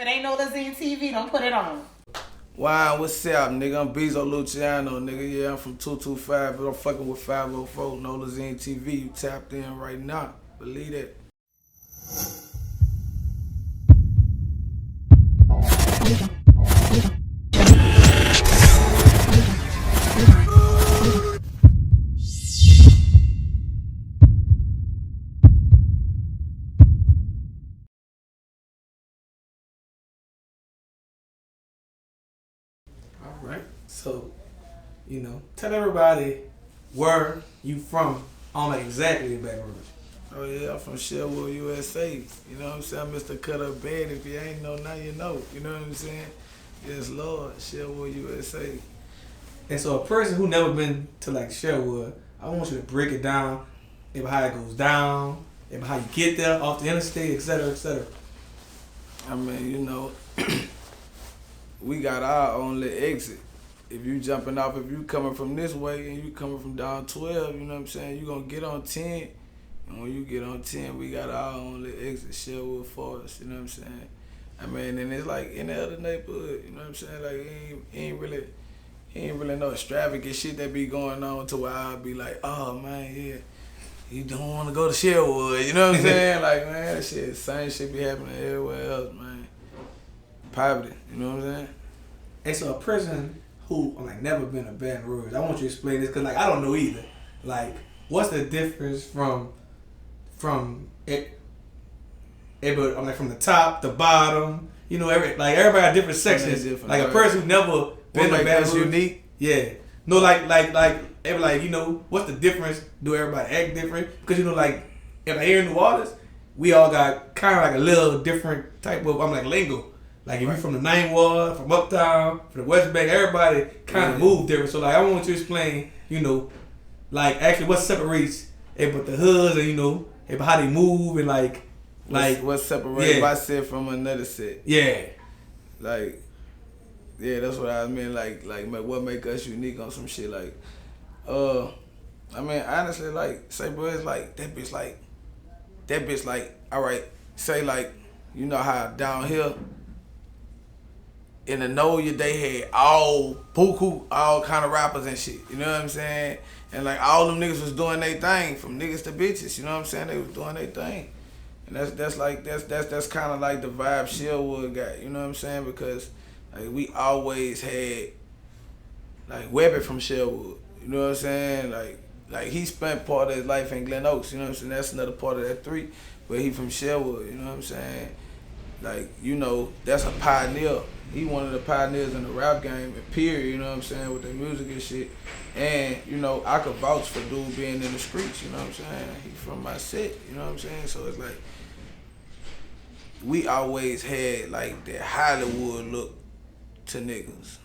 it ain't Nolazine TV, don't put it on. Why, what's up, nigga? I'm Bezo Luciano, nigga. Yeah, I'm from 225, but I'm fucking with 504, Nolazine TV. You tapped in right now. Believe it. Right? So, tell everybody where you from on exactly in Baton Rouge. Oh yeah, I'm from Sherwood, USA. You know what I'm saying? Mr. Cut Up Bed. If you ain't know, now you know. You know what I'm saying? Yes, Lord. Sherwood, USA. And so a person who never been to like Sherwood, I want you to break it down, about how it goes down, about how you get there off the interstate, etc., etc. I mean, we got our only exit. If you jumping off, if you coming from this way and you coming from down 12, you know what I'm saying? You gonna get on 10. And when you get on 10, we got our only exit, Sherwood Forest, you know what I'm saying? I mean, and it's like in the other neighborhood, you know what I'm saying? Like, ain't really no extravagant shit that be going on to where I'll be like, oh man, yeah, you don't want to go to Sherwood, you know what I'm saying? Like, man, that shit, same shit be happening everywhere else, man. Poverty, you know what I'm saying? And so a person who never been to Baton Rouge, I want you to explain this because I don't know either. Like, what's the difference from it? From the top, the bottom. Everybody got different sections. Like a person who never been to Baton Rouge. Unique. Yeah. No, what's the difference? Do everybody act different? Because if I hear in New Orleans, we all got kind of like a little different type of lingo. Like if you're from the Ninth Ward, from Uptown, from the West Bank, everybody kind of move different. So I want you to explain, actually what separates about the hoods and about how they move and what separates my set from another set. Yeah. That's what I mean. What make us unique on some shit. Honestly, say, bro, it's that bitch, all right, say, you know how down here, in the Noya, they had all kind of rappers and shit. You know what I'm saying? And all them niggas was doing their thing, from niggas to bitches. You know what I'm saying? They was doing their thing, and that's kind of like the vibe Sherwood got. You know what I'm saying? Because we always had Webbie from Sherwood. You know what I'm saying? He spent part of his life in Glen Oaks. You know what I'm saying? That's another part of that 3, but he from Sherwood. You know what I'm saying? That's a pioneer. He one of the pioneers in the rap game, period, you know what I'm saying, with the music and shit. And, I could vouch for dude being in the streets, you know what I'm saying? He from my set, you know what I'm saying? So it's we always had that Hollywood look to niggas.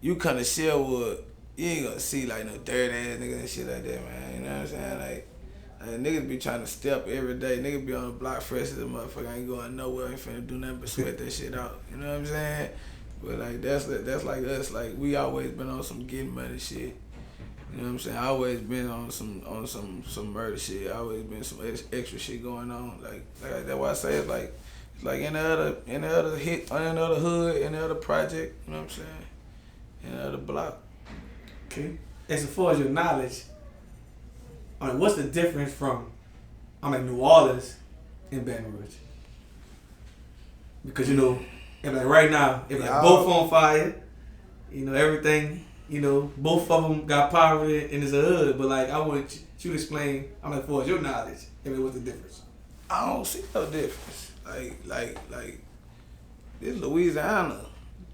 You come to Sherwood, you ain't gonna see no dirty ass niggas and shit like that, man. You know what I'm saying? Niggas be trying to step every day. Niggas be on the block fresh as a motherfucker. Ain't going nowhere. Ain't finna do nothing but sweat that shit out. You know what I'm saying? But that's like us. We always been on some getting money shit. You know what I'm saying? I always been on some murder shit. Always been some extra shit going on. That's why I say it's any other hit, any other hood, any other project. You know what I'm saying? Any other block. Okay. As far as your knowledge, what's the difference from New Orleans and Baton Rouge? Because right now, both on fire, everything, both of them got poverty and it's a hood. But I want you to explain, for your knowledge, what's the difference? I don't see no difference. This Louisiana.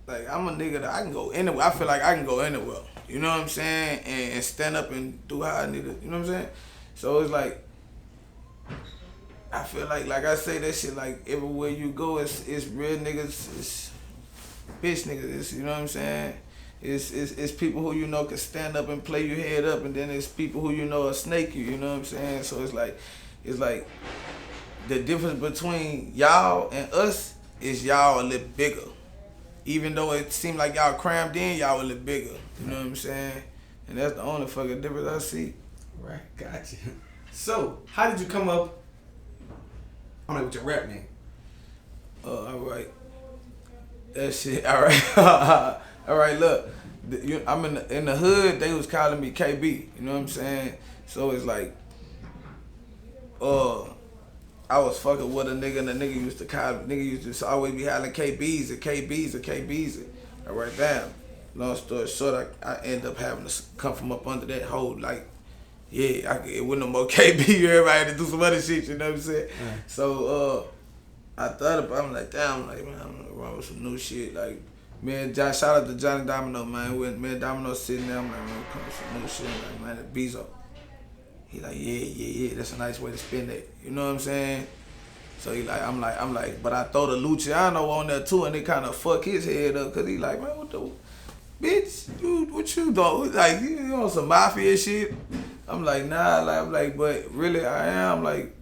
I'm a nigga that I can go anywhere. I feel like I can go anywhere. You know what I'm saying? And stand up and do how I need to, you know what I'm saying? So it's I feel like I say that shit, everywhere you go, it's real niggas, it's bitch niggas, it's, you know what I'm saying? It's people who can stand up and play your head up, and then it's people who are snake you know what I'm saying? So it's the difference between y'all and us is y'all a little bigger. Even though it seemed like y'all crammed in, y'all a little bigger. You know what I'm saying? And that's the only fucking difference I see. Right, gotcha. So, how did you come up with your rap name? That shit. All right. All right. Look, I'm in the hood. They was calling me KB. You know what I'm saying? So it's like, I was fucking with a nigga, and the nigga used to always be hollering KBs and KBs and KBs. I write down. Long story short, I end up having to come from up under that hole. Like, yeah, it wasn't no more KB. Everybody had to do some other shit. You know what I'm saying? So I thought about it. I'm like, damn, like, man, I'm gonna run with some new shit. Like, man, shout out to Johnny Domino, man. When me and Domino sitting there, I'm like, man, come with some new shit. Like, man, that Bezo. He like, yeah, that's a nice way to spend it. You know what I'm saying? So he like, I'm like, but I throw the Luciano on there too, and it kind of fuck his head up, cause he like, man, what the, bitch, what you doing? Like, you on some mafia shit? I'm like, nah, like, I'm like, but really I am, like,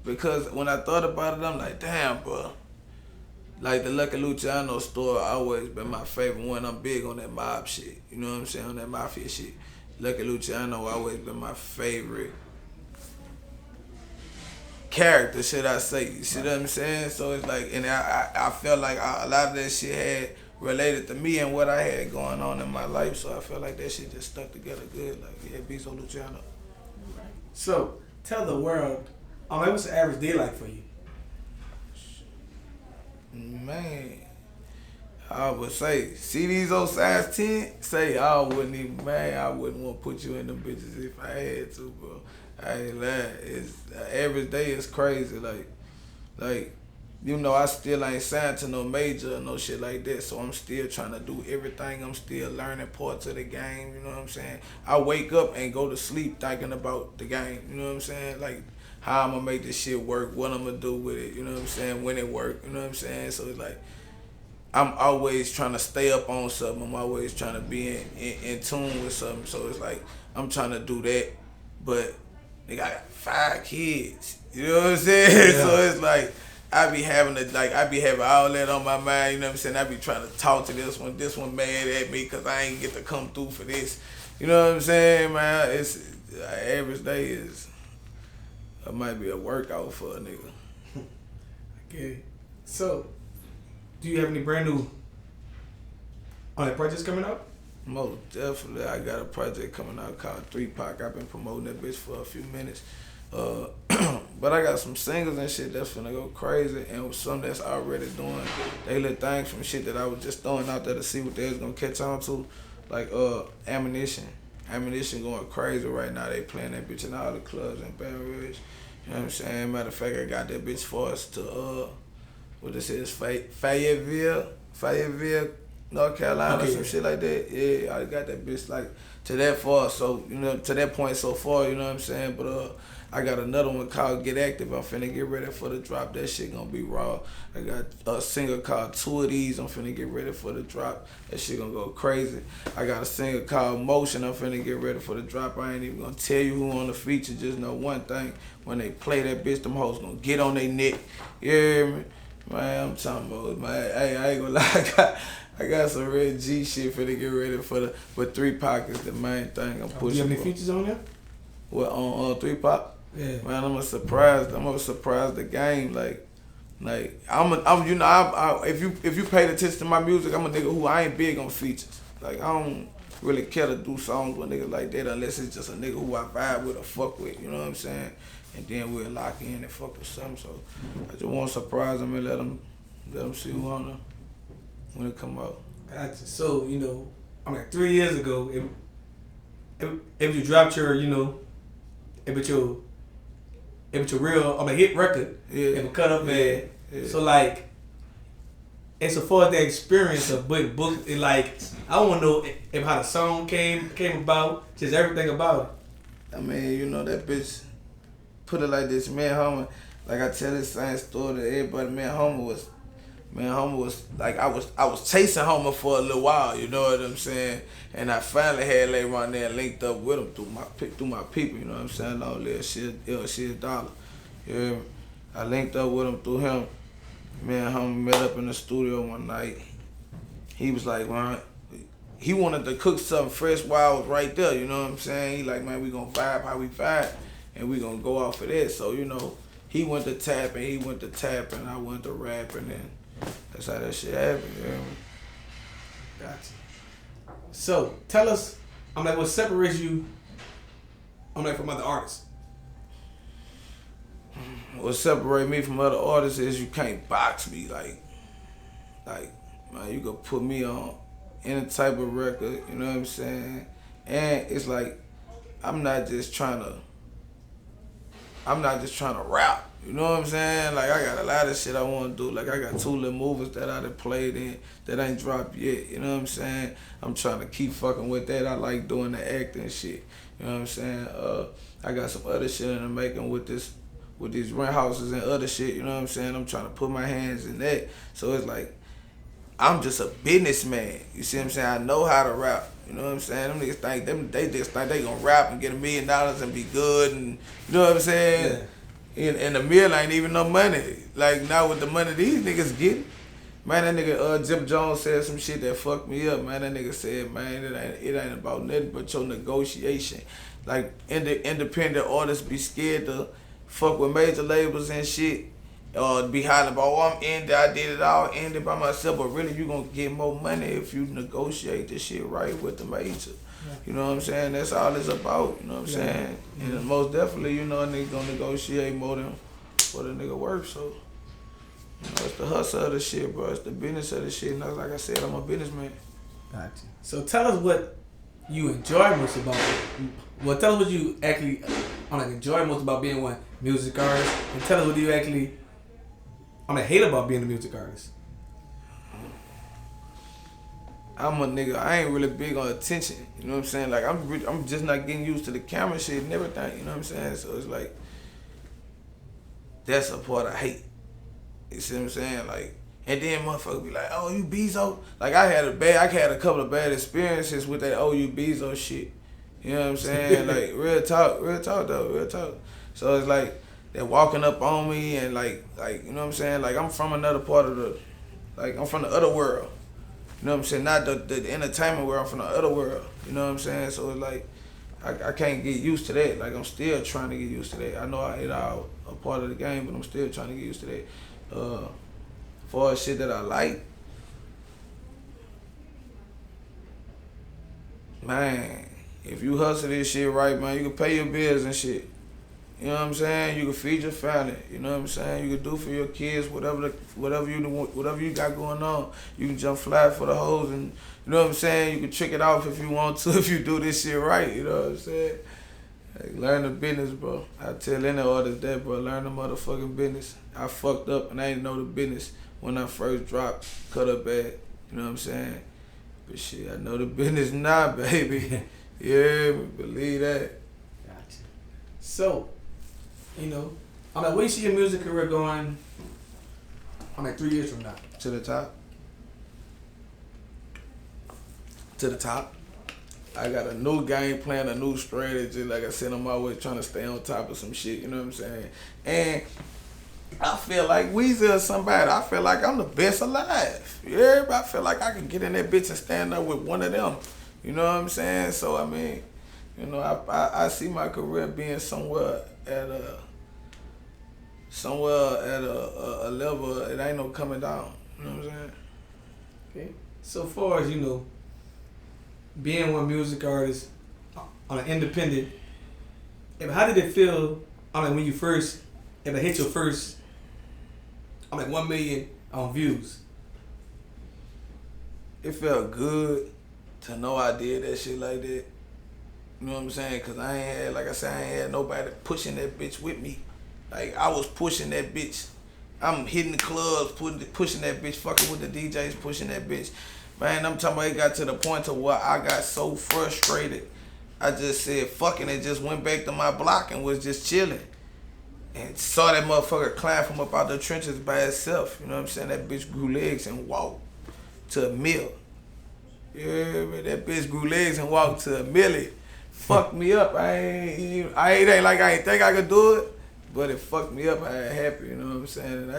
because when I thought about it, I'm like, damn, bro. Like, the Lucky Luciano store always been my favorite one. I'm big on that mob shit. You know what I'm saying? On that mafia shit. Lucky Luciano always been my favorite character, should I say. You see what I'm saying? So it's like, and I felt like a lot of that shit had related to me and what I had going on in my life. So I felt like that shit just stuck together good. Like, yeah, Bezo Luciano. So, tell the world, what's the average day like for you? Man, I would say, see these old size 10? Say, I wouldn't even, man, I wouldn't want to put you in them bitches if I had to, bro. I ain't lying. It's, average day is crazy. Like, you know, I still ain't signed to no major or no shit like that, so I'm still trying to do everything. I'm still learning parts of the game, you know what I'm saying? I wake up and go to sleep thinking about the game, you know what I'm saying? Like, how I'm gonna make this shit work, what I'm gonna do with it, you know what I'm saying, when it work, you know what I'm saying? So it's like, I'm always trying to stay up on something. I'm always trying to be in tune with something. So it's like, I'm trying to do that, but nigga, I got 5 kids, you know what I'm saying? Yeah. So it's like, I be having all that on my mind, you know what I'm saying? I be trying to talk to this one mad at me because I ain't get to come through for this. You know what I'm saying, man? It's average day is, it might be a workout for a nigga. Okay. So, do you have any brand new projects coming out? Most definitely. I got a project coming out called 3 Pac. I've been promoting that bitch for a few minutes. But I got some singles and shit that's finna go crazy, and some that's already doing they little things from shit that I was just throwing out there to see what they was gonna catch on to. Like Ammunition. Ammunition going crazy right now. They playing that bitch in all the clubs in Baton Rouge. You know what I'm saying? Matter of fact, I got that bitch for us to what this is, Fayetteville, North Carolina, some shit like that. Yeah, I got that bitch like to that far, so you know, to that point so far, you know what I'm saying? But I got another one called Get Active. I'm finna get ready for the drop. That shit gonna be raw. I got a single called 2 of These. I'm finna get ready for the drop. That shit gonna go crazy. I got a single called Motion. I'm finna get ready for the drop. I ain't even gonna tell you who on the feature. Just know one thing. When they play that bitch, them hoes gonna get on their neck. You hear me? Man, I'm talking about, man, hey, I ain't gonna lie. I got some real G shit finna get ready for the, but 3 Pac is the main thing I'm pushing. Do you have any features on there? What, on 3 Pac? Yeah. Man, I'm gonna surprise the game. If you paid attention to my music, I'm a nigga who I ain't big on features. Like, I don't really care to do songs with niggas like that unless it's just a nigga who I vibe with or fuck with, you know what I'm saying? And then we'll lock in and fuck with something. So I just want to surprise them and let them see who on them when it come out. Gotcha. So, you know, I'm like 3 years ago, if you dropped your, you know, if it's your real, hit record, if it cut up bad. Yeah. So like, and so far as the experience of book, it like, I want to know if how the song came about, just everything about it. I mean, you know, that bitch, put it like this, man, Homer, like I tell this same story to everybody, man, Homer was like, I was chasing Homer for a little while, you know what I'm saying? And I finally had later on there linked up with him through my people, you know what I'm saying? Long live shit dollar. Yeah, I linked up with him through him. Me and him met up in the studio one night. He was like, man, he wanted to cook something fresh while I was right there, you know what I'm saying? He like, man, we gonna vibe how we vibe, and we gonna go off of that. So, you know, he went to tapping, I went to rapping, and That's how that shit happened, you know? Gotcha. So tell us, what separates you, from other artists? What separates me from other artists is you can't box me. Like, man, you can put me on any type of record, you know what I'm saying? And it's like, I'm not just trying to rap, you know what I'm saying? Like, I got a lot of shit I want to do. Like, I got 2 little movies that I done played in that ain't dropped yet, you know what I'm saying? I'm trying to keep fucking with that. I like doing the acting shit, you know what I'm saying? I got some other shit in the making with these rent houses and other shit, you know what I'm saying? I'm trying to put my hands in that. So it's like, I'm just a businessman, you see what I'm saying? I know how to rap, you know what I'm saying? Them niggas they just think they gonna rap and get $1 million and be good, and you know what I'm saying? Yeah. And the mill ain't even no money. Like, now with the money these niggas get, man, that nigga Jim Jones said some shit that fucked me up, man. That nigga said, man, it ain't about nothing but your negotiation. Like, independent artists be scared to fuck with major labels and shit, or be hollering about, oh, I'm indie, I did it all, indie by myself. But really, you gonna get more money if you negotiate this shit right with the major. You know what I'm saying? That's all it's about, you know what I'm saying? And most definitely, you know, a nigga gonna negotiate more than what a nigga works. So, you know, it's the hustle of the shit, bro. It's the business of the shit. And like I said, I'm a businessman. Gotcha. So tell us what you enjoy most about it. Well, tell us what you actually enjoy most about being one music artist, and tell us what you actually hate about being a music artist. I'm a nigga, I ain't really big on attention, you know what I'm saying? Like, I'm just not getting used to the camera shit and everything, you know what I'm saying? So it's like, that's a part I hate. You see what I'm saying? Like, and then motherfuckers be like, oh, you Bezo? Like, I had a couple of bad experiences with that oh, you Bezo shit. You know what I'm saying? Like, real talk though, real talk. So it's like, they're walking up on me and like, you know what I'm saying? Like, I'm from another part of I'm from the other world. You know what I'm saying? Not the entertainment world, I'm from the other world. You know what I'm saying? So it's like, I can't get used to that. Like, I'm still trying to get used to that. I know it's all a part of the game, but I'm still trying to get used to that. For shit that I like, man, if you hustle this shit right, man, you can pay your bills and shit. You know what I'm saying? You can feed your family. You know what I'm saying? You can do for your kids whatever you got going on. You can jump fly for the hoes, and you know what I'm saying? You can trick it off if you want to, if you do this shit right. You know what I'm saying? Like, learn the business, bro. I tell any artist that, bro. Learn the motherfucking business. I fucked up and I didn't know the business when I first dropped Cut Up Bad. You know what I'm saying? But shit, I know the business now, baby. Yeah, believe that. Gotcha. So, you know, where do you see your music career going, 3 years from now? To the top. To the top. I got a new game plan, a new strategy. Like I said, I'm always trying to stay on top of some shit, you know what I'm saying? And I feel like Weezy or somebody, I feel like I'm the best alive. Yeah, I feel like I can get in that bitch and stand up with one of them. You know what I'm saying? So, I mean, you know, I see my career being somewhere at a level, it ain't no coming down. You know what I'm saying? Okay. So far as, you know, being one music artist on an independent, how did it feel, when you first, hit your first, 1 million views? It felt good to know I did that shit like that. You know what I'm saying? Cause I ain't had nobody pushing that bitch with me. Like, I was pushing that bitch. I'm hitting the clubs, pushing that bitch, fucking with the DJs, pushing that bitch. Man, I'm talking about it got to the point to where I got so frustrated. I just said, fucking, and just went back to my block and was just chilling. And saw that motherfucker climb from up out the trenches by itself. You know what I'm saying? That bitch grew legs and walked to a mill. Yeah, man, that bitch grew legs and walked to a millie. Fucked me up. It ain't like I ain't think I could do it, but it fucked me up. I ain't happy, you know what I'm saying? And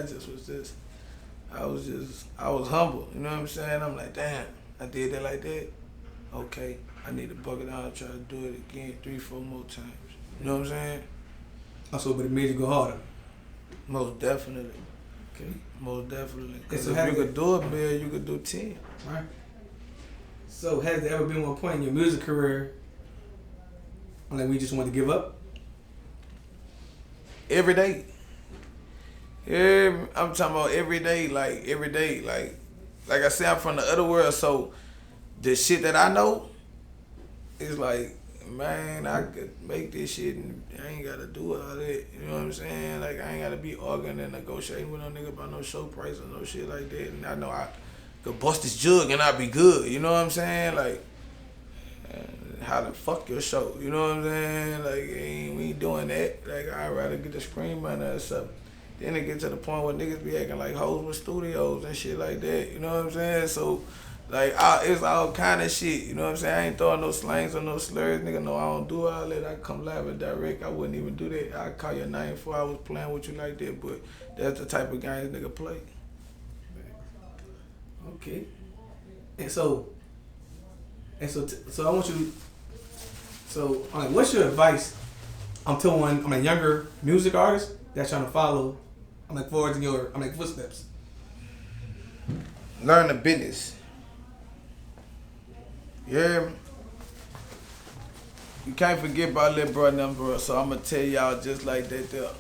I was humble, you know what I'm saying? I'm like, damn, I did that like that? Okay, I need to buck it out and try to do it again 3-4 more times. You know what I'm saying? Also, but it made you go harder. Most definitely. Okay. Most definitely. And Because so if you could do a million, you could do 10. Right. So has there ever been one point in your music career when we just wanted to give up? Every day. Yeah, I'm talking about every day. Like I said, I'm from the other world, so the shit that I know is like, man, I could make this shit and I ain't gotta do all that. You know what I'm saying? Like, I ain't gotta be arguing and negotiating with no nigga about no show price or no shit like that. And I know I could bust this jug and I'd be good. You know what I'm saying? Like, how the fuck your show? You know what I'm saying? Like, we ain't doing that. Like, I'd rather get the screen money or something. Then it get to the point where niggas be acting like hoes with studios and shit like that. You know what I'm saying? So, like, it's all kind of shit. You know what I'm saying? I ain't throwing no slangs or no slurs. Nigga, no, I don't do all that. I come live and direct. I wouldn't even do that. I'd call your name before I was playing with you like that. But that's the type of game nigga play. Okay. And so I want you. So, like, what's your advice? I'm a younger music artist that's trying to follow. Forwards in your footsteps. Learn the business. Yeah. You can't forget about little bro number, so I'm gonna tell y'all just like that there.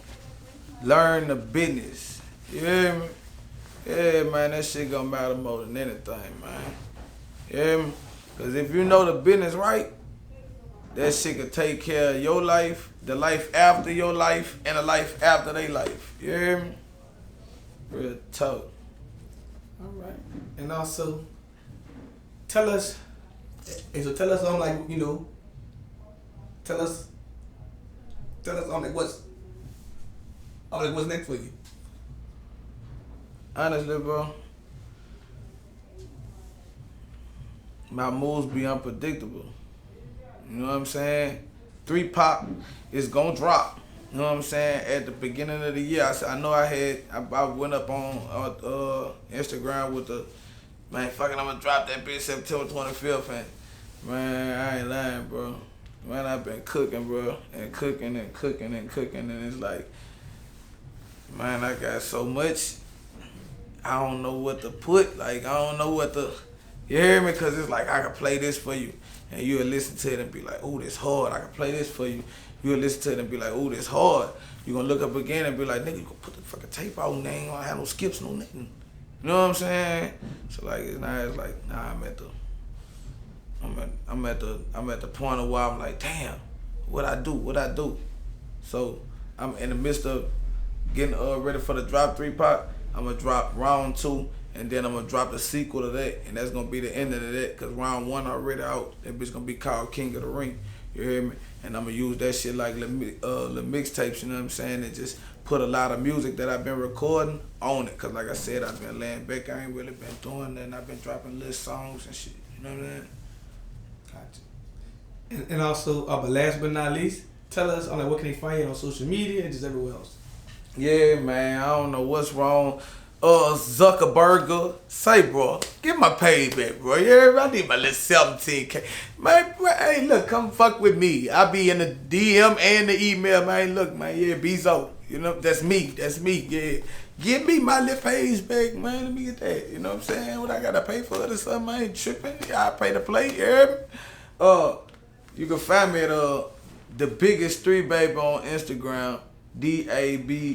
Learn the business. Yeah, yeah, man, that shit gonna matter more than anything, man. Yeah, because if you know the business right, that shit can take care of your life, the life after your life, and the life after their life. You hear me? Real talk. All right. And also, tell us, tell us what's next for you? Honestly, bro, my moves be unpredictable. You know what I'm saying? 3 Pop is gonna drop. You know what I'm saying? At the beginning of the year, I went up on Instagram with the, man, fucking, I'm gonna drop that bitch September 25th, and man, I ain't lying, bro. Man, I've been cooking, bro, and cooking, and it's like, man, I got so much, I don't know what to put, like, I don't know what to, you hear me? Cause it's like, I can play this for you, and you'll listen to it and be like, ooh, this hard. I can play this for you. You'll listen to it and be like, ooh, this hard. You're gonna look up again and be like, nigga, you gonna put the fucking tape out and they ain't gonna have no skips, no nothing. You know what I'm saying? So like, it's like, nah, I'm at the point of where I'm like, damn, what I do? So I'm in the midst of getting ready for the drop 3 Pop. I'm gonna drop round 2. And then I'm gonna drop the sequel to that, and that's gonna be the end of that, cause round 1 already out. That bitch gonna be called King of the Ring. You hear me? And I'm gonna use that shit like the mixtapes, you know what I'm saying? And just put a lot of music that I've been recording on it. Cause like I said, I've been laying back. I ain't really been doing that. And I've been dropping little songs and shit. You know what I'm saying? Gotcha. And also, but last but not least, tell us what can they find you on social media and just everywhere else? Yeah, man. I don't know what's wrong. Zuckerberg, say, bro, get my pay back, bro. Yeah, I need my little 17K. Man, hey, look, come fuck with me. I be in the DM and the email, man. Look, man, yeah, Bezo. You know, that's me, yeah. Give me my little page back, man. Let me get that. You know what I'm saying? What I gotta pay for it or something, I ain't tripping. I pay to play, yeah. You can find me at the biggest 3 baby on Instagram, DABIGGEST.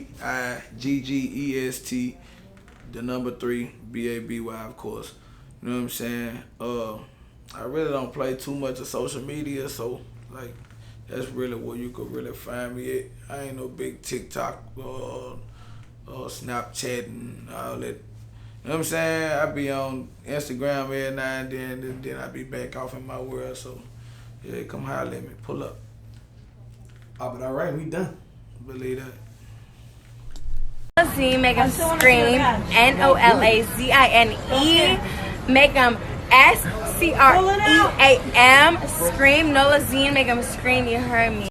The number 3, BABY, of course. You know what I'm saying? I really don't play too much of social media, so like that's really where you could really find me at. I ain't no big TikTok or Snapchat and all that. You know what I'm saying? I be on Instagram every now and then I be back off in my world. So yeah, come holler at me, pull up. But all right, we done. Believe that. Nolazine, make them scream. NOLAZINE. Make them SCREAM. Scream. Nolazine, make them scream. You heard me.